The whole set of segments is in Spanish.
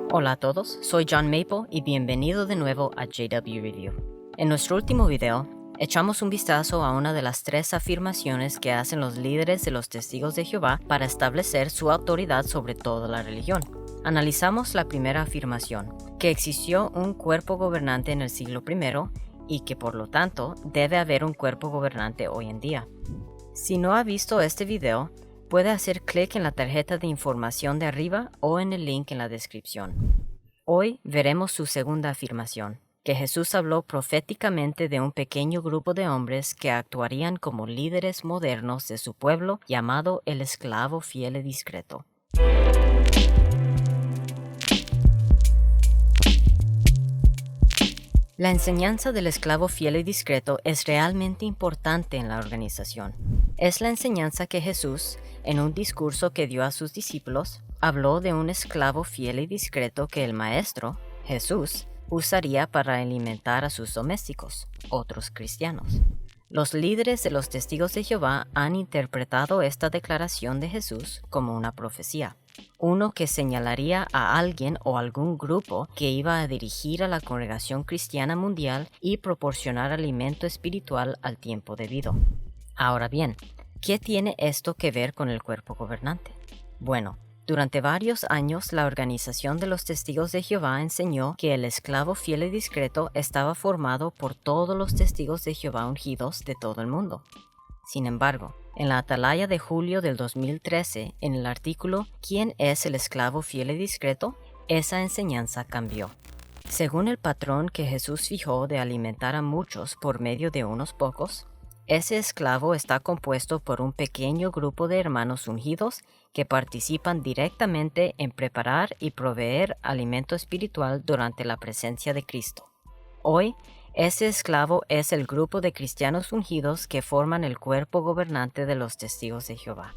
Hola a todos, soy John Maple y bienvenido de nuevo a JW Review. En nuestro último video, echamos un vistazo a una de las 3 afirmaciones que hacen los líderes de los Testigos de Jehová para establecer su autoridad sobre toda la religión. Analizamos la primera afirmación, que existió un cuerpo gobernante en el siglo I y que por lo tanto debe haber un cuerpo gobernante hoy en día. Si no ha visto este video, puede hacer clic en la tarjeta de información de arriba o en el link en la descripción. Hoy veremos su segunda afirmación, que Jesús habló proféticamente de un pequeño grupo de hombres que actuarían como líderes modernos de su pueblo llamado el esclavo fiel y discreto. La enseñanza del esclavo fiel y discreto es realmente importante en la organización. Es la enseñanza que Jesús, en un discurso que dio a sus discípulos, habló de un esclavo fiel y discreto que el Maestro, Jesús, usaría para alimentar a sus domésticos, otros cristianos. Los líderes de los Testigos de Jehová han interpretado esta declaración de Jesús como una profecía, uno que señalaría a alguien o algún grupo que iba a dirigir a la congregación cristiana mundial y proporcionar alimento espiritual al tiempo debido. Ahora bien, ¿qué tiene esto que ver con el cuerpo gobernante? Bueno, durante varios años la organización de los Testigos de Jehová enseñó que el esclavo fiel y discreto estaba formado por todos los Testigos de Jehová ungidos de todo el mundo. Sin embargo, en la atalaya de julio del 2013, en el artículo ¿Quién es el esclavo fiel y discreto?, esa enseñanza cambió. Según el patrón que Jesús fijó de alimentar a muchos por medio de unos pocos, ese esclavo está compuesto por un pequeño grupo de hermanos ungidos que participan directamente en preparar y proveer alimento espiritual durante la presencia de Cristo. Hoy, ese esclavo es el grupo de cristianos ungidos que forman el cuerpo gobernante de los Testigos de Jehová.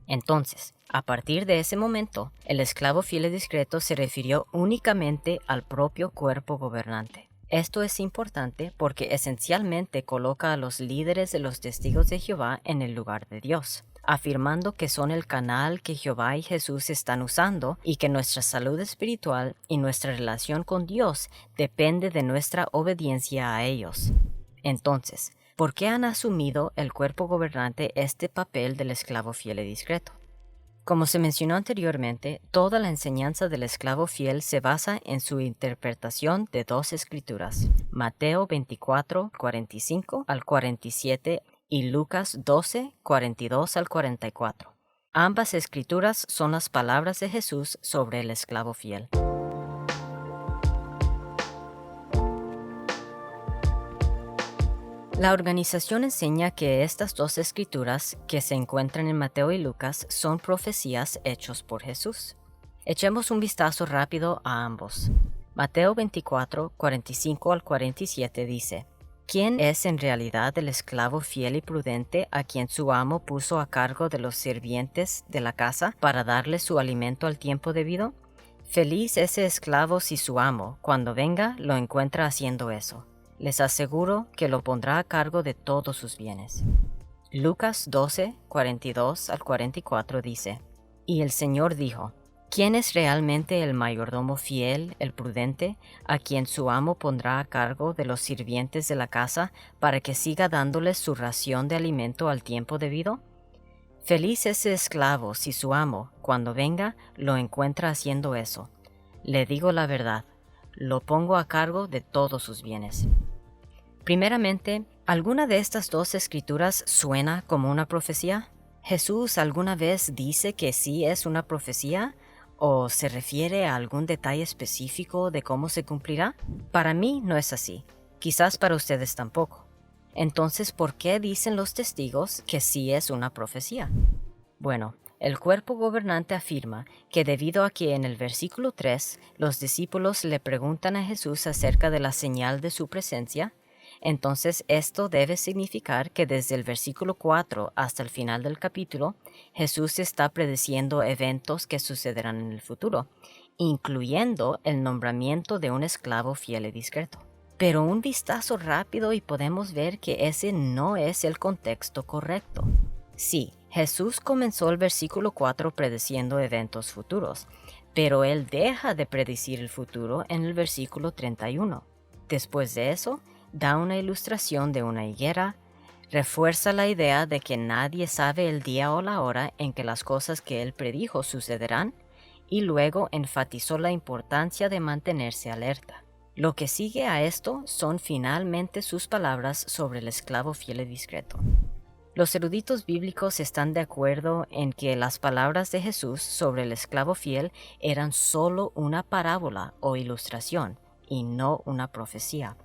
Entonces, a partir de ese momento, el esclavo fiel y discreto se refirió únicamente al propio cuerpo gobernante. Esto es importante porque esencialmente coloca a los líderes de los Testigos de Jehová en el lugar de Dios, afirmando que son el canal que Jehová y Jesús están usando y que nuestra salud espiritual y nuestra relación con Dios depende de nuestra obediencia a ellos. Entonces, ¿por qué han asumido el cuerpo gobernante este papel del esclavo fiel y discreto? Como se mencionó anteriormente, toda la enseñanza del esclavo fiel se basa en su interpretación de 2 escrituras, Mateo 24, 45 al 47 y Lucas 12, 42 al 44. Ambas escrituras son las palabras de Jesús sobre el esclavo fiel. La organización enseña que estas 2 escrituras, que se encuentran en Mateo y Lucas, son profecías hechos por Jesús. Echemos un vistazo rápido a ambos. Mateo 24, 45 al 47 dice: ¿Quién es en realidad el esclavo fiel y prudente a quien su amo puso a cargo de los sirvientes de la casa para darle su alimento al tiempo debido? Feliz ese esclavo si su amo, cuando venga, lo encuentra haciendo eso. Les aseguro que lo pondrá a cargo de todos sus bienes. Lucas 12, 42 al 44 dice: Y el Señor dijo: ¿Quién es realmente el mayordomo fiel, el prudente, a quien su amo pondrá a cargo de los sirvientes de la casa para que siga dándoles su ración de alimento al tiempo debido? Feliz ese esclavo si su amo, cuando venga, lo encuentra haciendo eso. Le digo la verdad, lo pongo a cargo de todos sus bienes. Primeramente, ¿alguna de estas 2 escrituras suena como una profecía? ¿Jesús alguna vez dice que sí es una profecía? ¿O se refiere a algún detalle específico de cómo se cumplirá? Para mí no es así. Quizás para ustedes tampoco. Entonces, ¿por qué dicen los testigos que sí es una profecía? Bueno, el cuerpo gobernante afirma que debido a que en el versículo 3 los discípulos le preguntan a Jesús acerca de la señal de su presencia, entonces esto debe significar que desde el versículo 4 hasta el final del capítulo, Jesús está prediciendo eventos que sucederán en el futuro, incluyendo el nombramiento de un esclavo fiel y discreto. Pero un vistazo rápido y podemos ver que ese no es el contexto correcto. Sí, Jesús comenzó el versículo 4 prediciendo eventos futuros, pero él deja de predecir el futuro en el versículo 31. Después de eso, da una ilustración de una higuera, refuerza la idea de que nadie sabe el día o la hora en que las cosas que él predijo sucederán, y luego enfatizó la importancia de mantenerse alerta. Lo que sigue a esto son finalmente sus palabras sobre el esclavo fiel y discreto. Los eruditos bíblicos están de acuerdo en que las palabras de Jesús sobre el esclavo fiel eran solo una parábola o ilustración y no una profecía.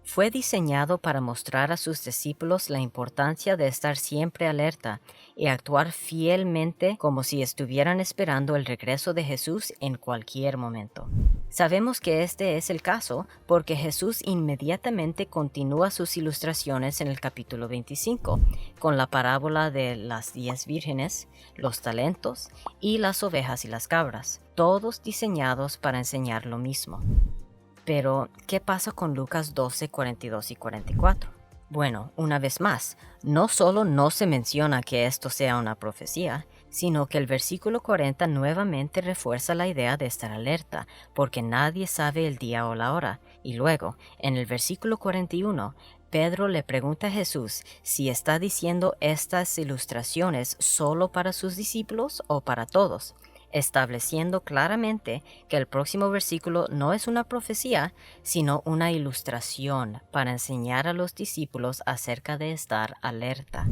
Fue diseñado para mostrar a sus discípulos la importancia de estar siempre alerta y actuar fielmente como si estuvieran esperando el regreso de Jesús en cualquier momento. Sabemos que este es el caso porque Jesús inmediatamente continúa sus ilustraciones en el capítulo 25, con la parábola de las 10 vírgenes, los talentos y las ovejas y las cabras, todos diseñados para enseñar lo mismo. Pero, ¿qué pasa con Lucas 12, 42 y 44? Bueno, una vez más, no solo no se menciona que esto sea una profecía, sino que el versículo 40 nuevamente refuerza la idea de estar alerta, porque nadie sabe el día o la hora. Y luego, en el versículo 41, Pedro le pregunta a Jesús si está diciendo estas ilustraciones solo para sus discípulos o para todos, estableciendo claramente que el próximo versículo no es una profecía, sino una ilustración para enseñar a los discípulos acerca de estar alerta.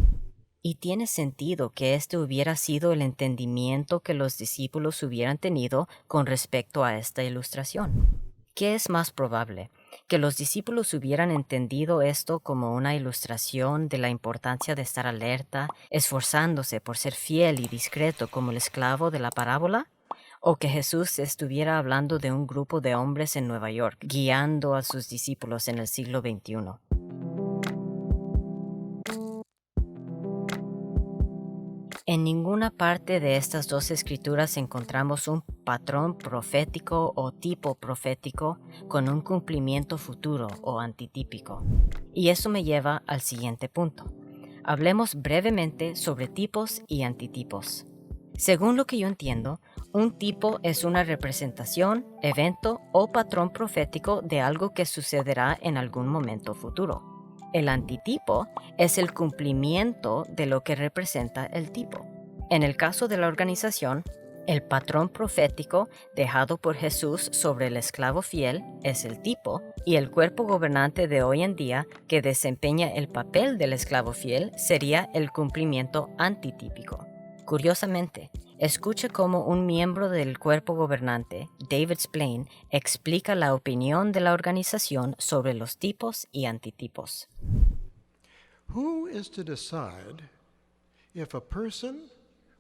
Y tiene sentido que este hubiera sido el entendimiento que los discípulos hubieran tenido con respecto a esta ilustración. ¿Qué es más probable? ¿Que los discípulos hubieran entendido esto como una ilustración de la importancia de estar alerta, esforzándose por ser fiel y discreto como el esclavo de la parábola? ¿O que Jesús estuviera hablando de un grupo de hombres en Nueva York, guiando a sus discípulos en el siglo XXI? En ninguna parte de estas dos escrituras encontramos un patrón profético o tipo profético con un cumplimiento futuro o antitípico. Y eso me lleva al siguiente punto. Hablemos brevemente sobre tipos y antitipos. Según lo que yo entiendo, un tipo es una representación, evento o patrón profético de algo que sucederá en algún momento futuro. El antitipo es el cumplimiento de lo que representa el tipo. En el caso de la organización, el patrón profético dejado por Jesús sobre el esclavo fiel es el tipo, y el cuerpo gobernante de hoy en día que desempeña el papel del esclavo fiel sería el cumplimiento antitípico. Curiosamente, escuche cómo un miembro del cuerpo gobernante, David Splane, explica la opinión de la organización sobre los tipos y antitipos. Who is to decide if a person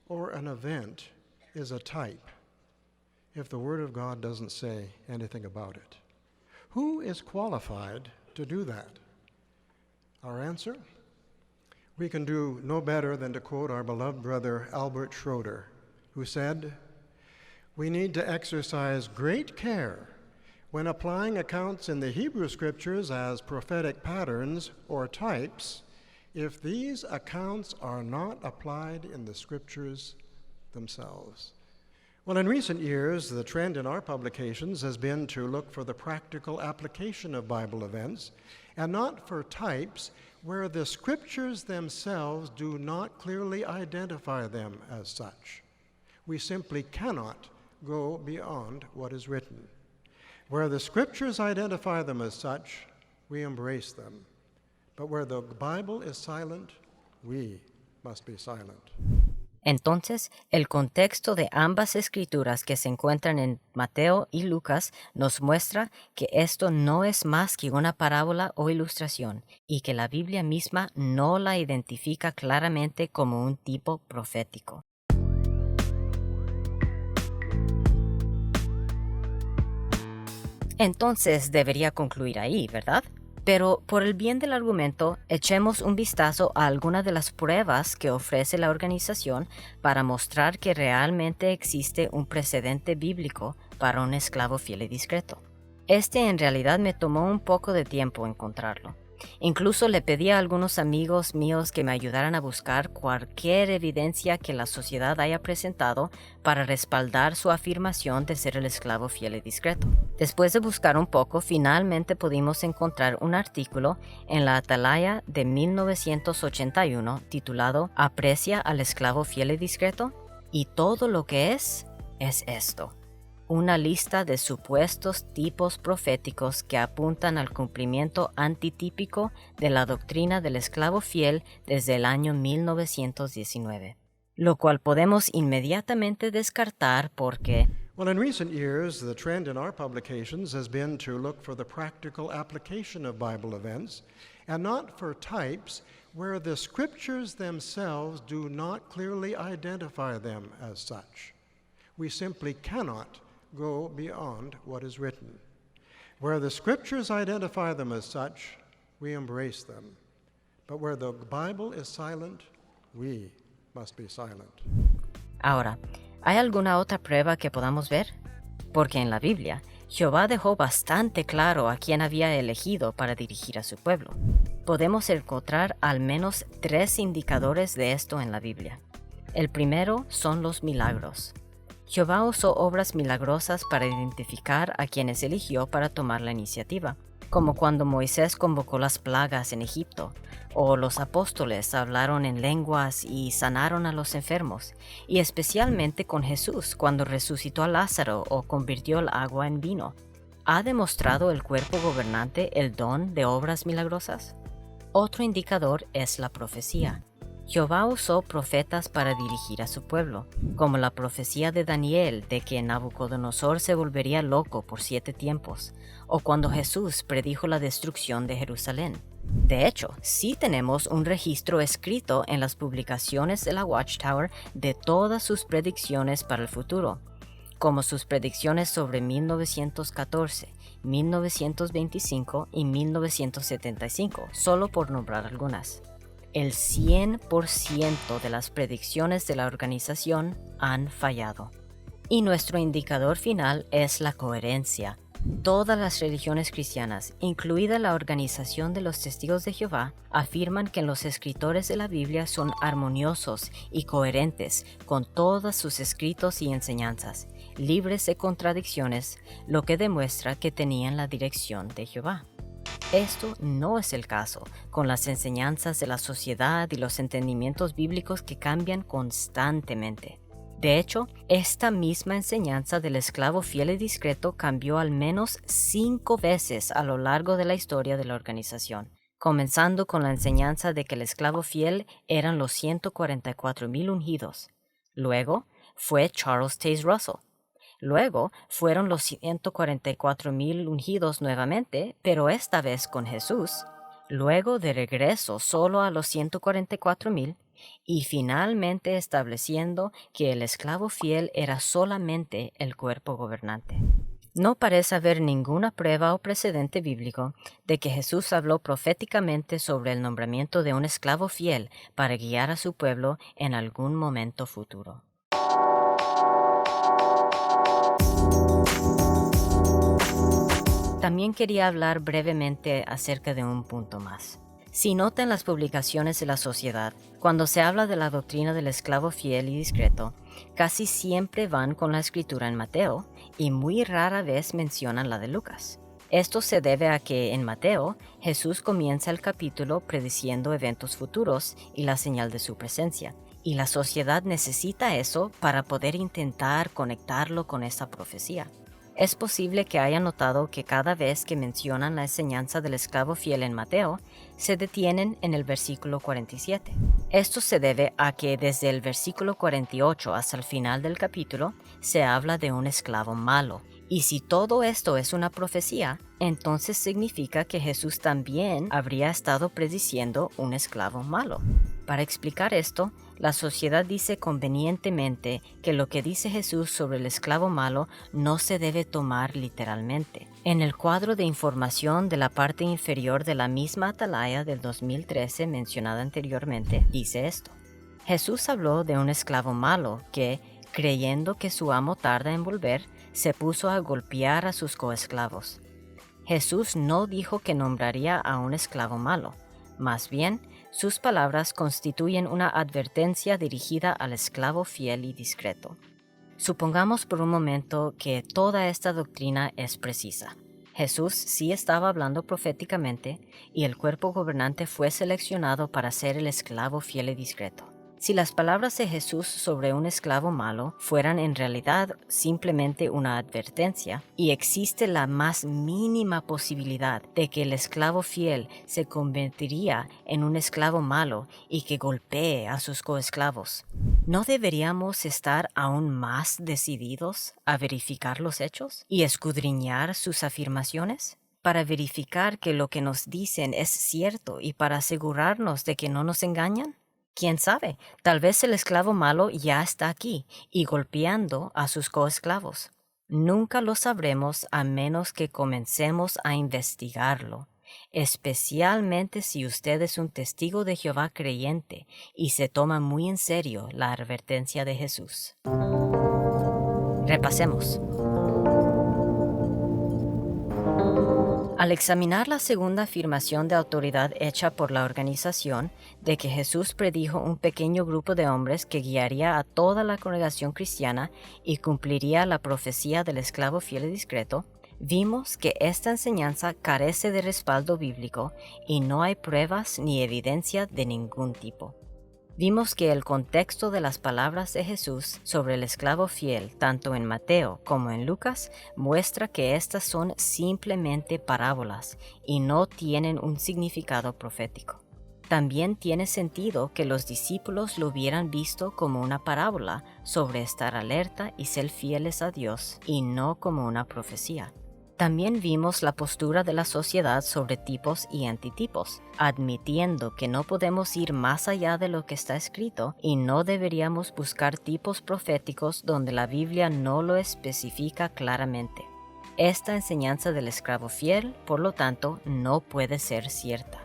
or an event is a type if the Word of God doesn't say anything about it? Who is qualified to do that? Our answer? We can do no better than to quote our beloved brother Albert Schroeder, who said, "We need to exercise great care when applying accounts in the Hebrew Scriptures as prophetic patterns or types, if these accounts are not applied in the Scriptures themselves." Well, in recent years, the trend in our publications has been to look for the practical application of Bible events and not for types where the Scriptures themselves do not clearly identify them as such. We simply cannot go beyond what is written. Where the Scriptures identify them as such, we embrace them. But where the Bible is silent, we must be silent. Entonces, el contexto de ambas escrituras que se encuentran en Mateo y Lucas nos muestra que esto no es más que una parábola o ilustración y que la Biblia misma no la identifica claramente como un tipo profético. Entonces debería concluir ahí, ¿verdad? Pero por el bien del argumento, echemos un vistazo a algunas de las pruebas que ofrece la organización para mostrar que realmente existe un precedente bíblico para un esclavo fiel y discreto. En realidad me tomó un poco de tiempo encontrarlo. Incluso le pedí a algunos amigos míos que me ayudaran a buscar cualquier evidencia que la sociedad haya presentado para respaldar su afirmación de ser el esclavo fiel y discreto. Después de buscar un poco, finalmente pudimos encontrar un artículo en la Atalaya de 1981 titulado ¿Aprecia al esclavo fiel y discreto? Y todo lo que es esto. Una lista de supuestos tipos proféticos que apuntan al cumplimiento antitípico de la doctrina del esclavo fiel desde el año 1919, lo cual podemos inmediatamente descartar porque Well, in recent years, the trend in our publications has been to look for the practical application of Bible events and not for types where the scriptures themselves do not clearly identify them as such. We simply cannot go beyond what is written. Where the scriptures identify them as such, we embrace them. But where the Bible is silent, we must be silent. Ahora, ¿hay alguna otra prueba que podamos ver? Porque en la Biblia, Jehová dejó bastante claro a quién había elegido para dirigir a su pueblo. Podemos encontrar al menos 3 indicadores de esto en la Biblia. El primero son los milagros. Jehová usó obras milagrosas para identificar a quienes eligió para tomar la iniciativa, como cuando Moisés convocó las plagas en Egipto, o los apóstoles hablaron en lenguas y sanaron a los enfermos, y especialmente con Jesús cuando resucitó a Lázaro o convirtió el agua en vino. ¿Ha demostrado el cuerpo gobernante el don de obras milagrosas? Otro indicador es la profecía. Jehová usó profetas para dirigir a su pueblo, como la profecía de Daniel de que Nabucodonosor se volvería loco por 7 tiempos, o cuando Jesús predijo la destrucción de Jerusalén. De hecho, sí tenemos un registro escrito en las publicaciones de la Watchtower de todas sus predicciones para el futuro, como sus predicciones sobre 1914, 1925 y 1975, solo por nombrar algunas. El 100% de las predicciones de la organización han fallado. Y nuestro indicador final es la coherencia. Todas las religiones cristianas, incluida la Organización de los Testigos de Jehová, afirman que los escritores de la Biblia son armoniosos y coherentes con todos sus escritos y enseñanzas, libres de contradicciones, lo que demuestra que tenían la dirección de Jehová. Esto no es el caso con las enseñanzas de la sociedad y los entendimientos bíblicos que cambian constantemente. De hecho, esta misma enseñanza del esclavo fiel y discreto cambió al menos 5 veces a lo largo de la historia de la organización, comenzando con la enseñanza de que el esclavo fiel eran los 144,000 ungidos. Luego fue Charles Taze Russell. Luego fueron los 144,000 ungidos nuevamente, pero esta vez con Jesús. Luego de regreso solo a los 144,000 y finalmente estableciendo que el esclavo fiel era solamente el cuerpo gobernante. No parece haber ninguna prueba o precedente bíblico de que Jesús habló proféticamente sobre el nombramiento de un esclavo fiel para guiar a su pueblo en algún momento futuro. También quería hablar brevemente acerca de un punto más. Si nota en las publicaciones de la sociedad, cuando se habla de la doctrina del esclavo fiel y discreto, casi siempre van con la escritura en Mateo y muy rara vez mencionan la de Lucas. Esto se debe a que en Mateo, Jesús comienza el capítulo prediciendo eventos futuros y la señal de su presencia, y la sociedad necesita eso para poder intentar conectarlo con esa profecía. Es posible que haya notado que cada vez que mencionan la enseñanza del esclavo fiel en Mateo, se detienen en el versículo 47. Esto se debe a que desde el versículo 48 hasta el final del capítulo se habla de un esclavo malo. Y si todo esto es una profecía, entonces significa que Jesús también habría estado prediciendo un esclavo malo. Para explicar esto, la sociedad dice convenientemente que lo que dice Jesús sobre el esclavo malo no se debe tomar literalmente. En el cuadro de información de la parte inferior de la misma Atalaya del 2013 mencionada anteriormente, dice esto. Jesús habló de un esclavo malo que, creyendo que su amo tarda en volver, se puso a golpear a sus coesclavos. Jesús no dijo que nombraría a un esclavo malo. Más bien, sus palabras constituyen una advertencia dirigida al esclavo fiel y discreto. Supongamos por un momento que toda esta doctrina es precisa. Jesús sí estaba hablando proféticamente y el cuerpo gobernante fue seleccionado para ser el esclavo fiel y discreto. Si las palabras de Jesús sobre un esclavo malo fueran en realidad simplemente una advertencia, y existe la más mínima posibilidad de que el esclavo fiel se convertiría en un esclavo malo y que golpee a sus coesclavos, ¿no deberíamos estar aún más decididos a verificar los hechos y escudriñar sus afirmaciones? Para verificar que lo que nos dicen es cierto y para asegurarnos de que no nos engañan. ¿Quién sabe? Tal vez el esclavo malo ya está aquí y golpeando a sus coesclavos. Nunca lo sabremos a menos que comencemos a investigarlo, especialmente si usted es un testigo de Jehová creyente y se toma muy en serio la advertencia de Jesús. Repasemos. Al examinar la segunda afirmación de autoridad hecha por la organización de que Jesús predijo un pequeño grupo de hombres que guiaría a toda la congregación cristiana y cumpliría la profecía del esclavo fiel y discreto, vimos que esta enseñanza carece de respaldo bíblico y no hay pruebas ni evidencia de ningún tipo. Vimos que el contexto de las palabras de Jesús sobre el esclavo fiel, tanto en Mateo como en Lucas, muestra que estas son simplemente parábolas y no tienen un significado profético. También tiene sentido que los discípulos lo hubieran visto como una parábola sobre estar alerta y ser fieles a Dios y no como una profecía. También vimos la postura de la sociedad sobre tipos y antitipos, admitiendo que no podemos ir más allá de lo que está escrito y no deberíamos buscar tipos proféticos donde la Biblia no lo especifica claramente. Esta enseñanza del esclavo fiel, por lo tanto, no puede ser cierta.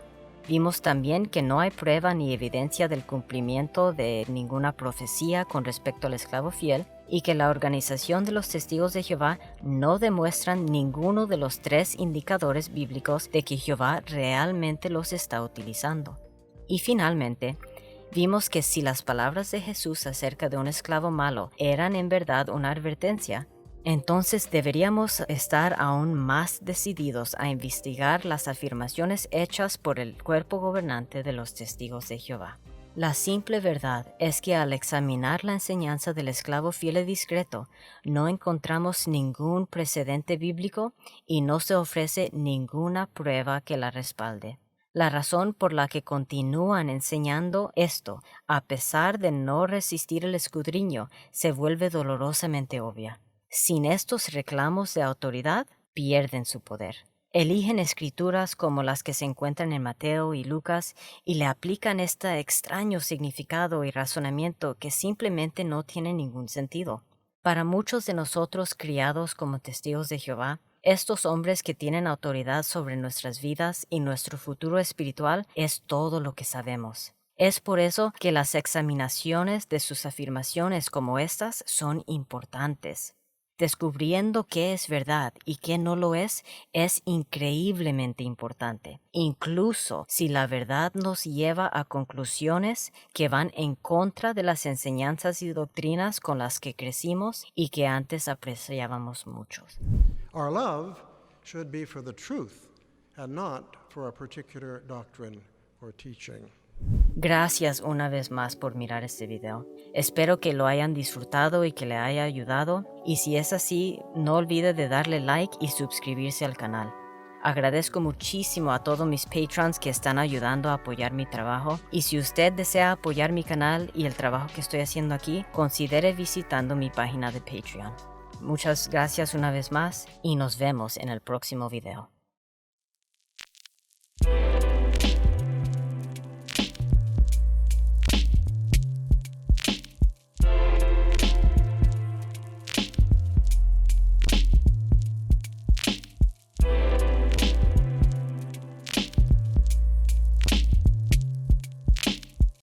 Vimos también que no hay prueba ni evidencia del cumplimiento de ninguna profecía con respecto al esclavo fiel y que la organización de los testigos de Jehová no demuestran ninguno de los 3 indicadores bíblicos de que Jehová realmente los está utilizando. Y finalmente, vimos que si las palabras de Jesús acerca de un esclavo malo eran en verdad una advertencia, entonces deberíamos estar aún más decididos a investigar las afirmaciones hechas por el cuerpo gobernante de los testigos de Jehová. La simple verdad es que al examinar la enseñanza del esclavo fiel y discreto, no encontramos ningún precedente bíblico y no se ofrece ninguna prueba que la respalde. La razón por la que continúan enseñando esto, a pesar de no resistir el escudriño, se vuelve dolorosamente obvia. Sin estos reclamos de autoridad, pierden su poder. Eligen escrituras como las que se encuentran en Mateo y Lucas y le aplican este extraño significado y razonamiento que simplemente no tiene ningún sentido. Para muchos de nosotros criados como testigos de Jehová, estos hombres que tienen autoridad sobre nuestras vidas y nuestro futuro espiritual es todo lo que sabemos. Es por eso que las examinaciones de sus afirmaciones como estas son importantes. Descubriendo qué es verdad y qué no lo es increíblemente importante, incluso si la verdad nos lleva a conclusiones que van en contra de las enseñanzas y doctrinas con las que crecimos y que antes apreciábamos muchos. Our love should be for the truth and not for a particular doctrine or teaching. Gracias una vez más por mirar este video. Espero que lo hayan disfrutado y que le haya ayudado. Y si es así, no olvide de darle like y suscribirse al canal. Agradezco muchísimo a todos mis patrons que están ayudando a apoyar mi trabajo. Y si usted desea apoyar mi canal y el trabajo que estoy haciendo aquí, considere visitando mi página de Patreon. Muchas gracias una vez más y nos vemos en el próximo video.